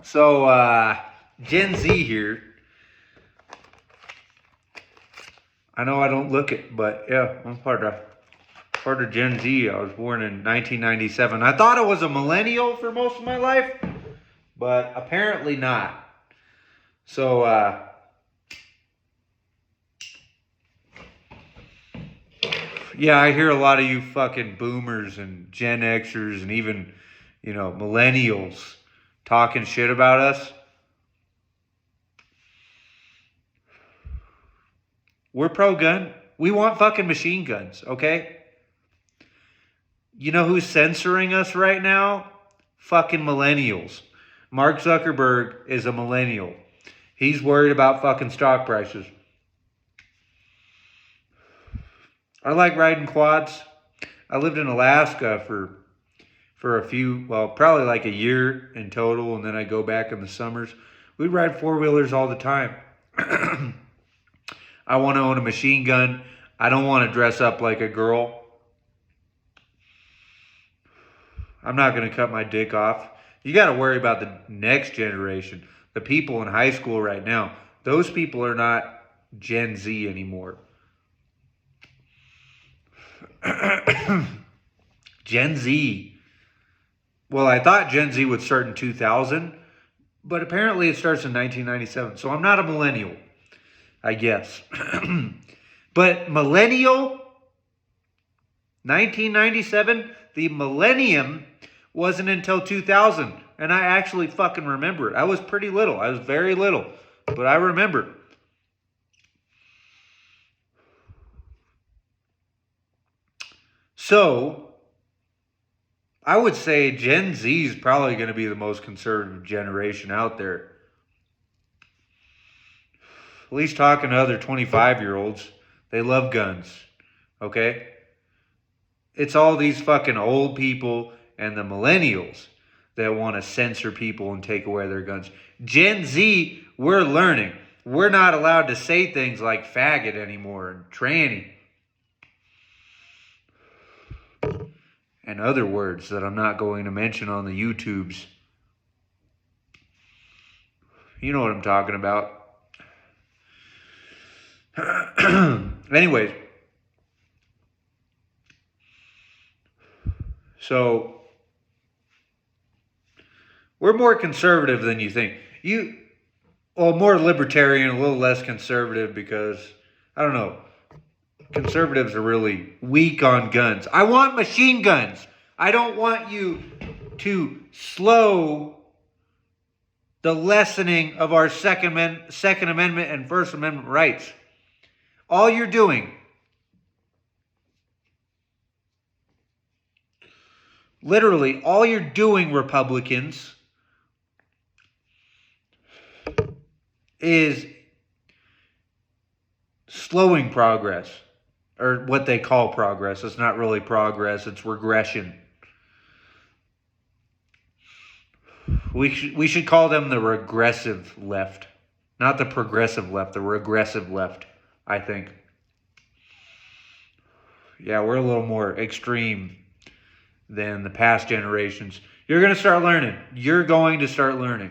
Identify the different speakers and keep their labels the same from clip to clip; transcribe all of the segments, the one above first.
Speaker 1: So, Gen Z here. I know I don't look it, but yeah, I'm part of Gen Z. I was born in 1997. I thought I was a millennial for most of my life, but apparently not. So, yeah, I hear a lot of you fucking boomers and Gen Xers and even, millennials talking shit about us. We're pro gun. We want fucking machine guns, okay? You know who's censoring us right now? Fucking millennials. Mark Zuckerberg is a millennial. He's worried about fucking stock prices. I like riding quads. I lived in Alaska for probably like a year in total, and then I go back in the summers. We ride four-wheelers all the time. I want to own a machine gun. I don't want to dress up like a girl. I'm not going to cut my dick off. You got to worry about the next generation. The people in high school right now. Those people are not Gen Z anymore. Gen Z. Well, I thought Gen Z would start in 2000, but apparently it starts in 1997. So I'm not a millennial, I guess. But millennial, 1997, the millennium wasn't until 2000. And I actually fucking remember it. I was pretty little. I was very little. But I remember. So, I would say Gen Z is probably going to be the most conservative generation out there. At least talking to other 25-year-olds. They love guns. Okay? It's all these fucking old people and the millennials that want to censor people and take away their guns. Gen Z, we're learning. We're not allowed to say things like faggot anymore and tranny. And other words that I'm not going to mention on the YouTubes. You know what I'm talking about. Anyways. So, we're more conservative than you think. More libertarian, a little less conservative because, I don't know, conservatives are really weak on guns. I want machine guns. I don't want you to slow the lessening of our Second Amendment and First Amendment rights. All you're doing, literally, all you're doing, Republicans, is slowing progress, or what they call progress. It's not really progress, it's regression. We should call them the regressive left, not the progressive left, the regressive left, I think. Yeah, we're a little more extreme than the past generations. You're going to start learning. You're going to start learning.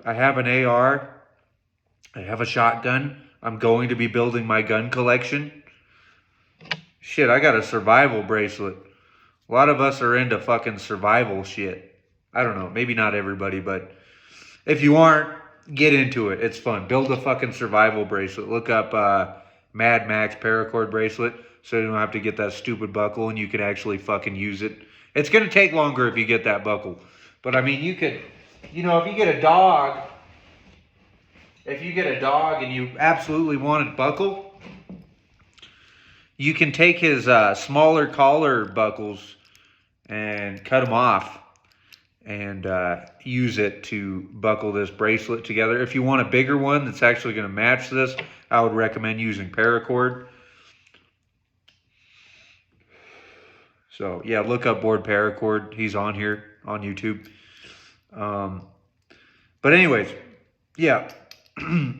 Speaker 1: I have an AR. I have a shotgun. I'm going to be building my gun collection. Shit, I got a survival bracelet. A lot of us are into fucking survival shit. I don't know. Maybe not everybody, but if you aren't, get into it. It's fun. Build a fucking survival bracelet. Look up Mad Max paracord bracelet so you don't have to get that stupid buckle and you can actually fucking use it. It's going to take longer if you get that buckle. But I mean, you could, if you get a dog, and you absolutely want it buckle, you can take his smaller collar buckles and cut them off and use it to buckle this bracelet together. If you want a bigger one that's actually going to match this, I would recommend using paracord. So, yeah, look up Board Paracord. He's on here on YouTube. But anyways, yeah,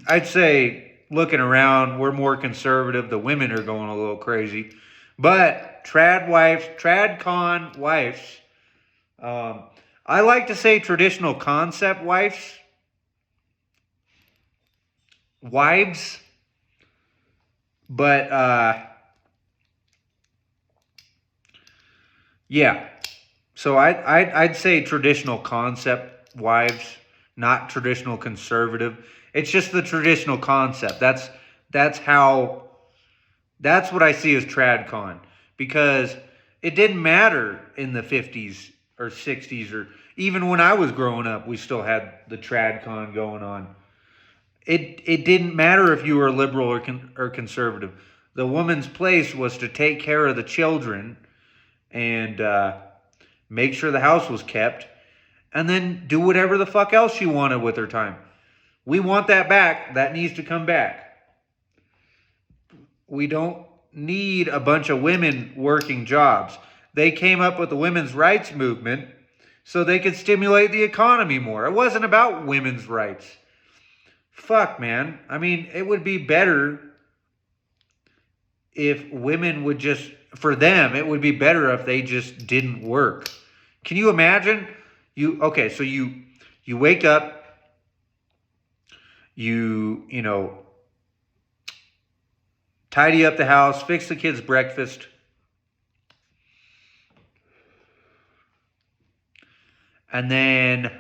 Speaker 1: I'd say looking around, we're more conservative. The women are going a little crazy. But TradCon wives, I like to say traditional concept wives, but yeah. So I'd say traditional concept wives, not traditional conservative. It's just the traditional concept. That's how that's what I see as TradCon, because it didn't matter in the 50s or 60s, or even when I was growing up, we still had the TradCon going on. It didn't matter if you were liberal or conservative. The woman's place was to take care of the children and make sure the house was kept, and then do whatever the fuck else she wanted with her time. We want that back. That needs to come back. We don't need a bunch of women working jobs. They came up with the women's rights movement so they could stimulate the economy more. It wasn't about women's rights. Fuck, man. I mean, it would be better if women would just, for them, it would be better if they just didn't work. Can you imagine? So you wake up, you know, tidy up the house, fix the kids' breakfast, and then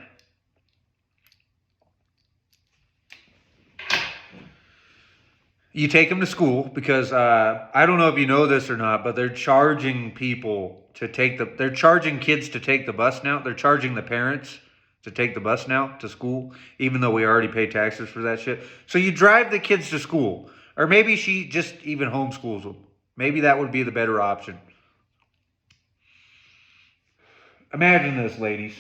Speaker 1: you take them to school, because I don't know if you know this or not, but they're charging they're charging kids to take the bus now. They're charging the parents to take the bus now to school, even though we already pay taxes for that shit. So you drive the kids to school, or maybe she just even homeschools them. Maybe that would be the better option. Imagine this, ladies.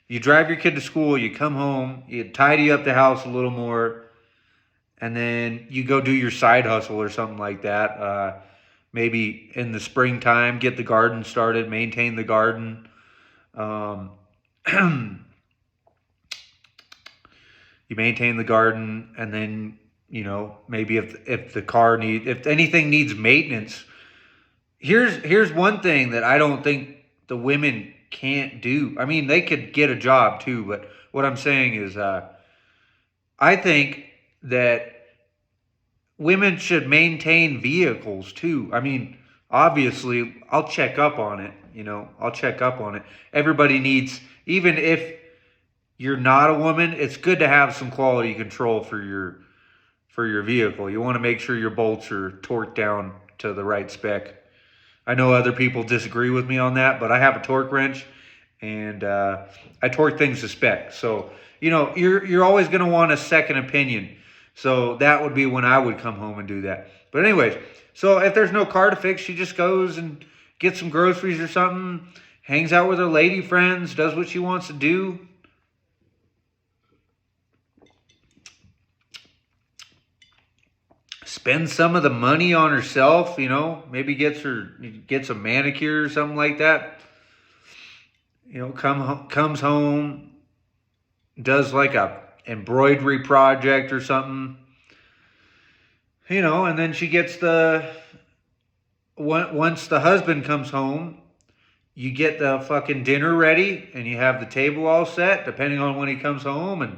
Speaker 1: You drive your kid to school, you come home, you tidy up the house a little more, and then you go do your side hustle or something like that. Maybe in the springtime, get the garden started, maintain the garden. You maintain the garden, and then, maybe if anything needs maintenance. Here's one thing that I don't think the women can't do. I mean, they could get a job too, but what I'm saying is, I think that women should maintain vehicles too. I mean, obviously, I'll check up on it. I'll check up on it. Everybody needs, even if you're not a woman, it's good to have some quality control for your vehicle. You want to make sure your bolts are torqued down to the right spec. I know other people disagree with me on that, but I have a torque wrench, and I torque things to spec. So, you're always going to want a second opinion. So that would be when I would come home and do that. But anyways, so if there's no car to fix, she just goes and gets some groceries or something, hangs out with her lady friends, does what she wants to do. Spends some of the money on herself, maybe gets a manicure or something like that. Comes home, does like a embroidery project or something, and then she gets once the husband comes home, you get the fucking dinner ready, and you have the table all set, depending on when he comes home. And,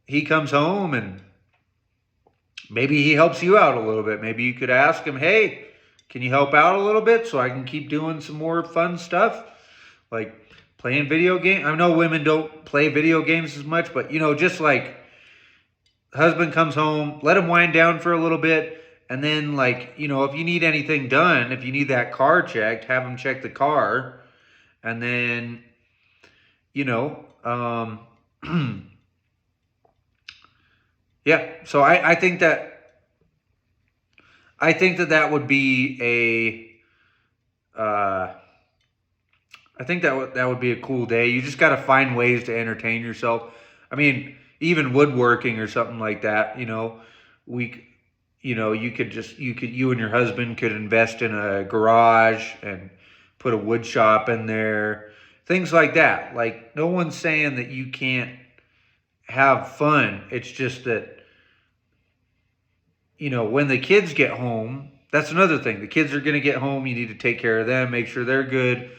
Speaker 1: he comes home, and maybe he helps you out a little bit. Maybe you could ask him, hey, can you help out a little bit so I can keep doing some more fun stuff? Like playing video games. I know women don't play video games as much, but, just like husband comes home, let him wind down for a little bit. And then, like, if you need anything done, if you need that car checked, have him check the car. And then, yeah. So I think that would be I think that would be a cool day. You just got to find ways to entertain yourself. I mean, even woodworking or something like that, you and your husband could invest in a garage and put a wood shop in there. Things like that. Like, no one's saying that you can't have fun. It's just that, when the kids get home, That's another thing. The kids are going to get home. You need to take care of them, make sure they're good,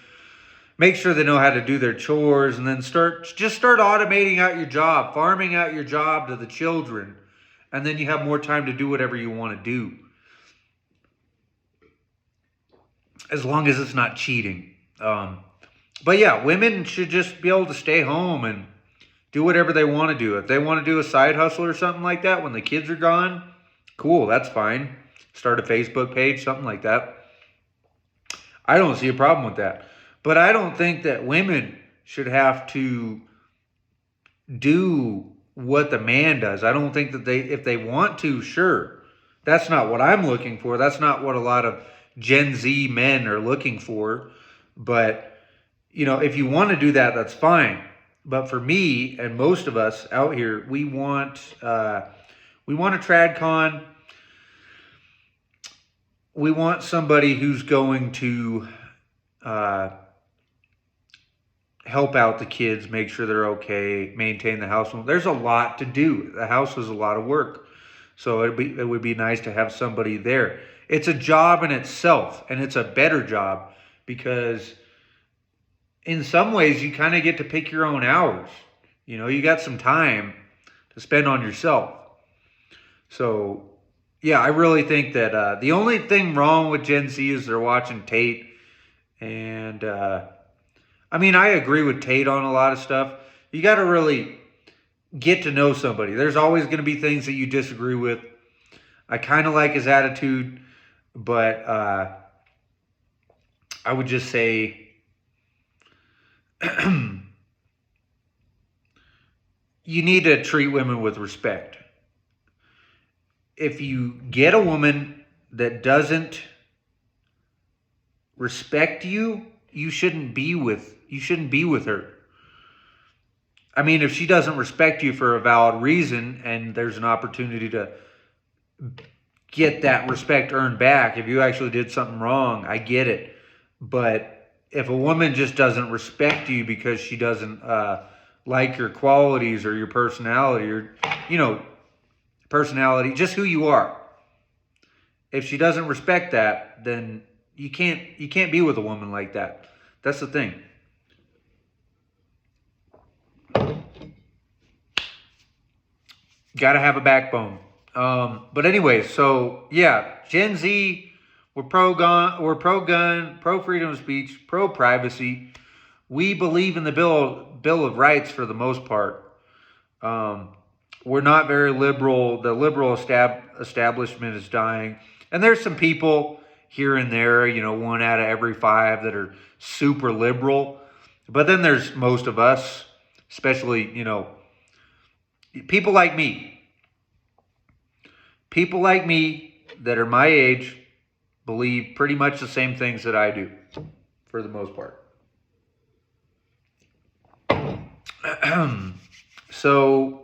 Speaker 1: make sure they know how to do their chores, and then start automating out your job, farming out your job to the children, and then you have more time to do whatever you want to do. As long as it's not cheating. But yeah, women should just be able to stay home and do whatever they want to do. If they want to do a side hustle or something like that when the kids are gone, cool, that's fine. Start a Facebook page, something like that. I don't see a problem with that. But I don't think that women should have to do what the man does. I don't think that if they want to, sure. That's not what I'm looking for. That's not what a lot of Gen Z men are looking for. But, if you want to do that, that's fine. But for me and most of us out here, we want a TradCon. We want somebody who's going to help out the kids, make sure they're okay, maintain the house. There's a lot to do. The house is a lot of work. So it would be nice to have somebody there. It's a job in itself, and it's a better job because in some ways you kind of get to pick your own hours. You got some time to spend on yourself. So yeah, I really think that the only thing wrong with Gen Z is they're watching Tate. And I agree with Tate on a lot of stuff. You got to really get to know somebody. There's always going to be things that you disagree with. I kind of like his attitude, but I would just say you need to treat women with respect. If you get a woman that doesn't respect you, you shouldn't be with her. If she doesn't respect you for a valid reason and there's an opportunity to get that respect earned back, if you actually did something wrong, I get it. But if a woman just doesn't respect you because she doesn't like your qualities or your personality or, just who you are. If she doesn't respect that, then you can't be with a woman like that. That's the thing. Got to have a backbone. But anyway, so yeah, Gen Z, we're pro-gun, pro-freedom of speech, pro-privacy. We believe in the Bill of Rights for the most part. We're not very liberal. The liberal establishment is dying. And there's some people here and there, 1 out of every 5 that are super liberal. But then there's most of us, especially, people like me. People like me that are my age believe pretty much the same things that I do, for the most part. So,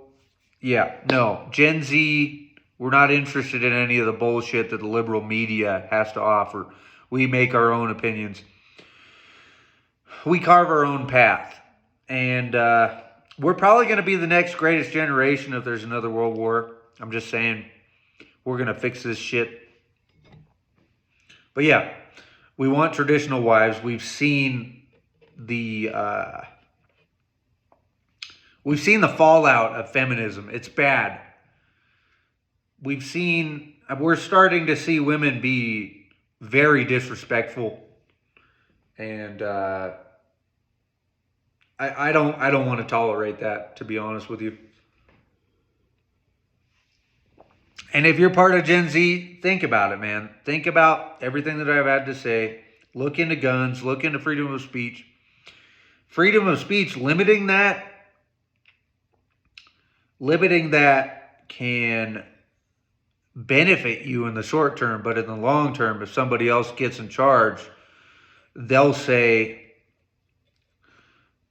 Speaker 1: yeah, no, Gen Z, we're not interested in any of the bullshit that the liberal media has to offer. We make our own opinions. We carve our own path. And we're probably going to be the next greatest generation if there's another world war. I'm just saying, we're going to fix this shit. But yeah, we want traditional wives. We've seen the fallout of feminism. It's bad. We're starting to see women be very disrespectful. And I don't want to tolerate that, to be honest with you. And if you're part of Gen Z, think about it, man. Think about everything that I've had to say. Look into guns. Look into freedom of speech. Freedom of speech, limiting that can benefit you in the short term, but in the long term, if somebody else gets in charge, they'll say,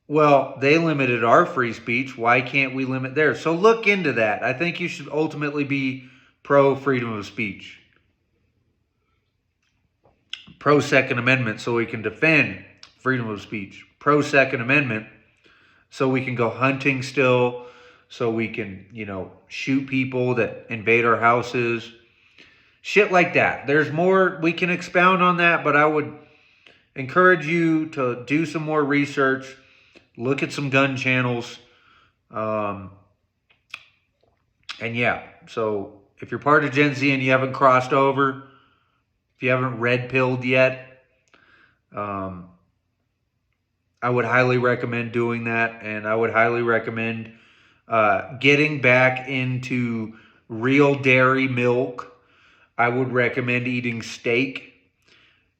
Speaker 1: well, they limited our free speech. Why can't we limit theirs? So look into that. I think you should ultimately be pro-freedom of speech. Pro-Second Amendment so we can defend freedom of speech. Pro-Second Amendment so we can go hunting still, so we can, shoot people that invade our houses. Shit like that. There's more, we can expound on that, but I would encourage you to do some more research, look at some gun channels. Um, and yeah, so if you're part of Gen Z and you haven't crossed over, if you haven't red pilled yet, um, I would highly recommend doing that. And I would highly recommend getting back into real dairy milk. I would recommend eating steak,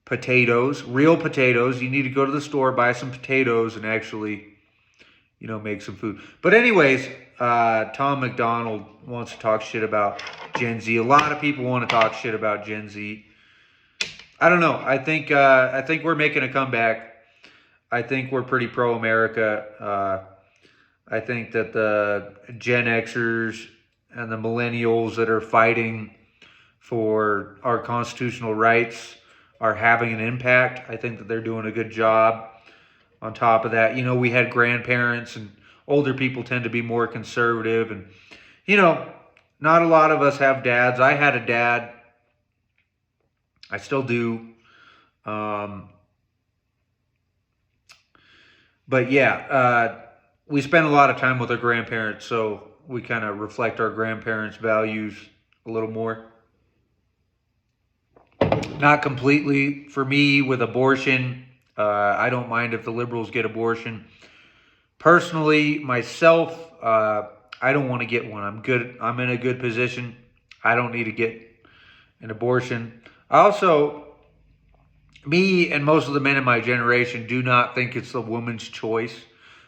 Speaker 1: potatoes, real potatoes. You need to go to the store, buy some potatoes, and actually, make some food. But anyways, Tom McDonald wants to talk shit about Gen Z. A lot of people want to talk shit about Gen Z. I don't know. I think we're making a comeback. I think we're pretty pro-America. I think that the Gen Xers and the millennials that are fighting for our constitutional rights are having an impact. I think that they're doing a good job. On top of that, we had grandparents, and older people tend to be more conservative. And, not a lot of us have dads. I had a dad. I still do. But yeah, we spend a lot of time with our grandparents, so we kind of reflect our grandparents' values a little more. Not completely. For me, with abortion, I don't mind if the liberals get abortion. Personally, myself, I don't want to get one. I'm good. I'm in a good position. I don't need to get an abortion. Also, me and most of the men in my generation do not think it's the woman's choice.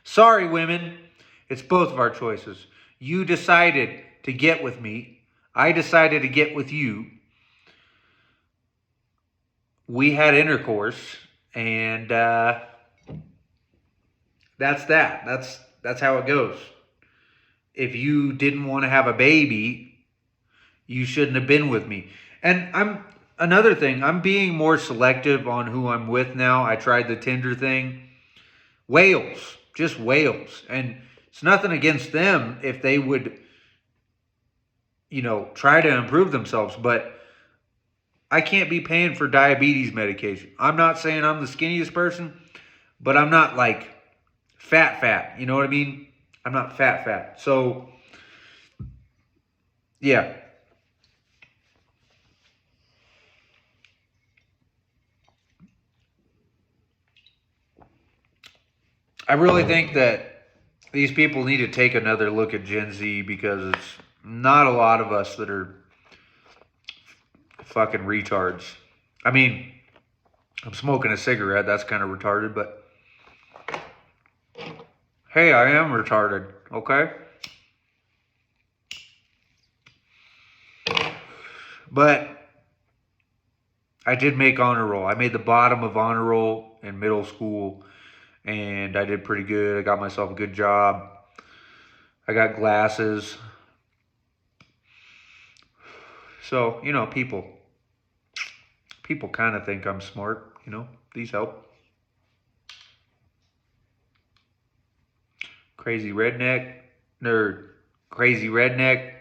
Speaker 1: Sorry, women. It's both of our choices. You decided to get with me. I decided to get with you. We had intercourse, and that's that. That's how it goes. If you didn't want to have a baby, you shouldn't have been with me. And another thing, I'm being more selective on who I'm with now. I tried the Tinder thing. Whales, just whales. And it's nothing against them if they would, try to improve themselves, but I can't be paying for diabetes medication. I'm not saying I'm the skinniest person, but I'm not like fat. You know what I mean? I'm not fat. So, yeah. I really think that these people need to take another look at Gen Z, because it's not a lot of us that are fucking retards. I mean, I'm smoking a cigarette. That's kind of retarded, but hey, I am retarded, okay? But I did make honor roll. I made the bottom of honor roll in middle school, and I did pretty good. I got myself a good job. I got glasses. So, people kind of think I'm smart, These help. Crazy redneck, nerd. Crazy redneck,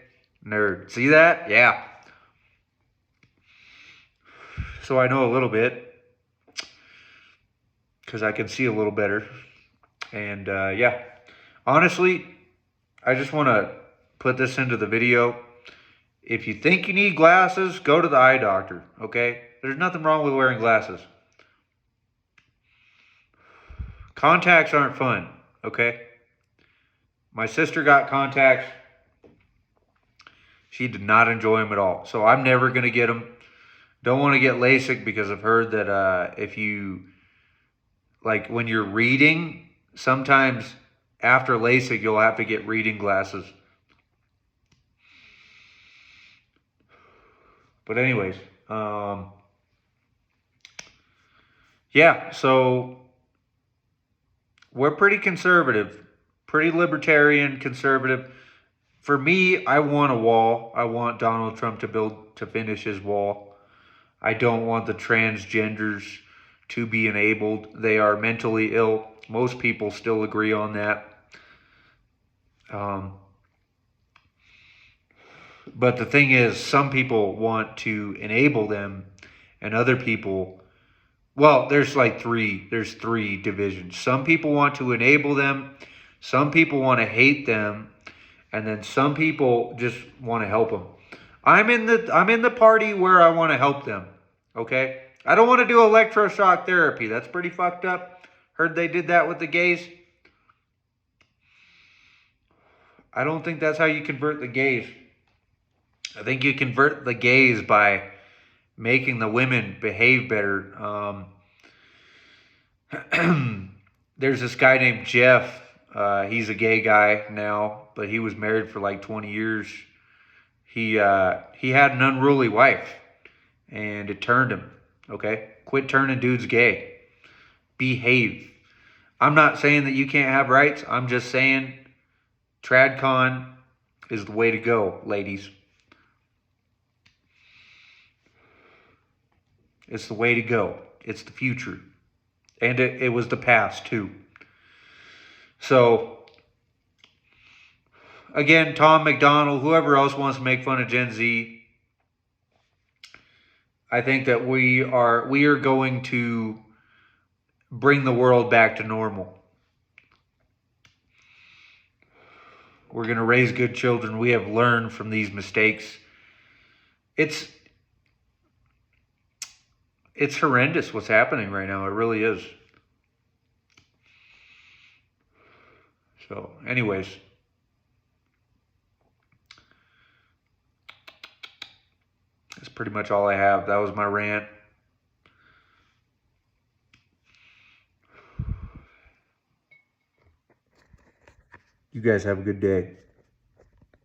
Speaker 1: nerd. See that? Yeah. So I know a little bit, because I can see a little better. And yeah, honestly, I just want to put this into the video. If you think you need glasses, go to the eye doctor, okay? There's nothing wrong with wearing glasses. Contacts aren't fun, okay? My sister got contacts. She did not enjoy them at all. So I'm never going to get them. Don't want to get LASIK, because I've heard that if you, like when you're reading, sometimes after LASIK, you'll have to get reading glasses. But anyways, yeah, so we're pretty conservative, pretty libertarian, conservative. For me, I want a wall. I want Donald Trump to finish his wall. I don't want the transgenders to be enabled. They are mentally ill. Most people still agree on that. But the thing is, some people want to enable them, and other people, well, there's three divisions. Some people want to enable them, some people want to hate them, and then some people just want to help them. I'm in the party where I want to help them. Okay? I don't want to do electroshock therapy. That's pretty fucked up. Heard they did that with the gays. I don't think that's how you convert the gays. I think you convert the gays by making the women behave better. There's this guy named Jeff. He's a gay guy now, but he was married for like 20 years. He had an unruly wife, and it turned him. Okay, quit turning dudes gay. Behave. I'm not saying that you can't have rights. I'm just saying TradCon is the way to go, ladies. It's the way to go. It's the future. And it was the past, too. So, again, Tom McDonald, whoever else wants to make fun of Gen Z, I think that we are going to bring the world back to normal. We're going to raise good children. We have learned from these mistakes. It's horrendous what's happening right now. It really is. So, anyways. That's pretty much all I have. That was my rant. You guys have a good day.